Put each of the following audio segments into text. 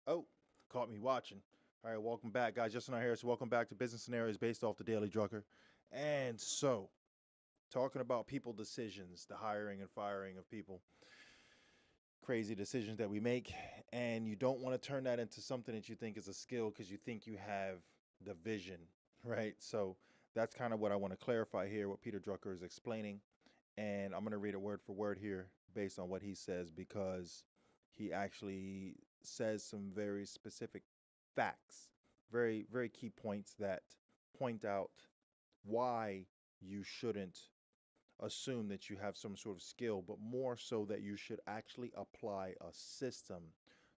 Oh, caught me watching. All right, welcome back, guys. Justin Harris. Welcome back to Business Scenarios based off the Daily Drucker. And so, talking about people decisions, the hiring and firing of people, crazy decisions that we make, and you don't want to turn that into something that you think is a skill because you think you have the vision, right? So that's kind of what I want to clarify here, what Peter Drucker is explaining. And I'm going to read it word for word here based on what he says because he actually says some very specific facts, very, very key points that point out why you shouldn't assume that you have some sort of skill, but more so that you should actually apply a system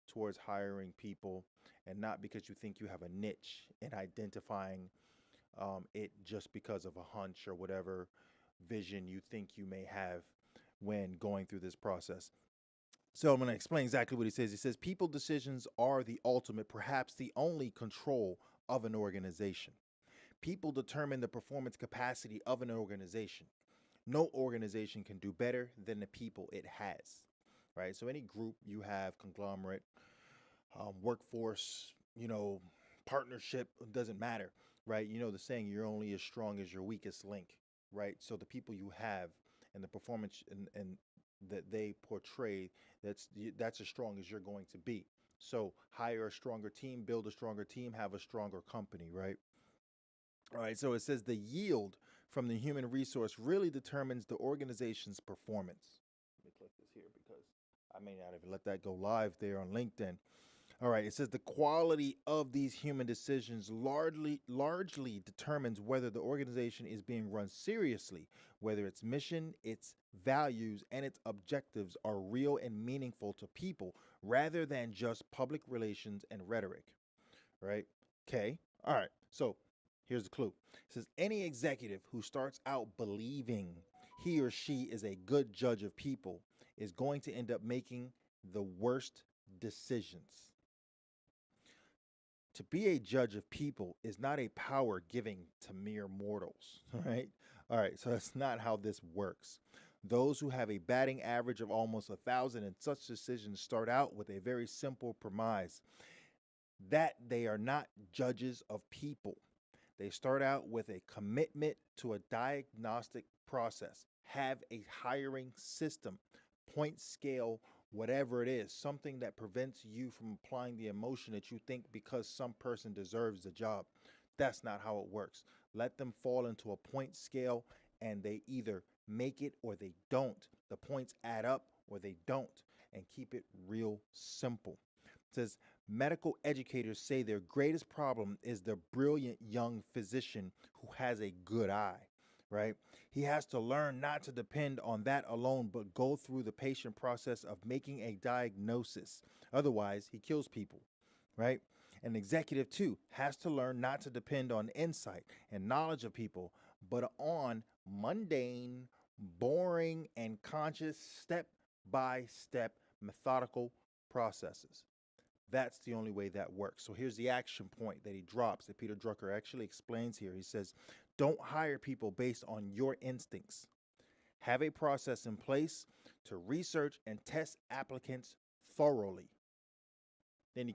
towards hiring people and not because you think you have a niche in identifying it just because of a hunch or whatever vision you think you may have when going through this process. So I'm going to explain exactly what he says. He says people decisions are the ultimate, perhaps the only control of an organization. People determine the performance capacity of an organization. No organization can do better than the people it has, right? So any group you have, conglomerate, workforce, partnership, doesn't matter, right? You know the saying, you're only as strong as your weakest link, right? So the people you have and the performance and that they portray, that's as strong as you're going to be. So hire a stronger team, build a stronger team, have a stronger company, right? All right, so it says the yield from the human resource really determines the organization's performance. Let me click this here because I may not have let that go live there on LinkedIn. All right, it says the quality of these human decisions largely determines whether the organization is being run seriously, whether its mission, its values, and its objectives are real and meaningful to people rather than just public relations and rhetoric, right? Okay. All right. So here's the clue. It says any executive who starts out believing he or she is a good judge of people is going to end up making the worst decisions. To be a judge of people is not a power giving to mere mortals, right? All right, so that's not how this works. Those who have a batting average of almost 1,000 in such decisions start out with a very simple premise that they are not judges of people. They start out with a commitment to a diagnostic process, have a hiring system, point scale, whatever it is, something that prevents you from applying the emotion that you think because some person deserves the job. That's not how it works. Let them fall into a point scale and they either make it or they don't. The points add up or they don't, and keep it real simple. It says medical educators say their greatest problem is the brilliant young physician who has a good eye, right? He has to learn not to depend on that alone, but go through the patient process of making a diagnosis. Otherwise, he kills people, right? An executive, too, has to learn not to depend on insight and knowledge of people, but on mundane, boring, and conscious step by step methodical processes. That's the only way that works. So here's the action point that he drops that Peter Drucker actually explains here. He says, don't hire people based on your instincts. Have a process in place to research and test applicants thoroughly. Then you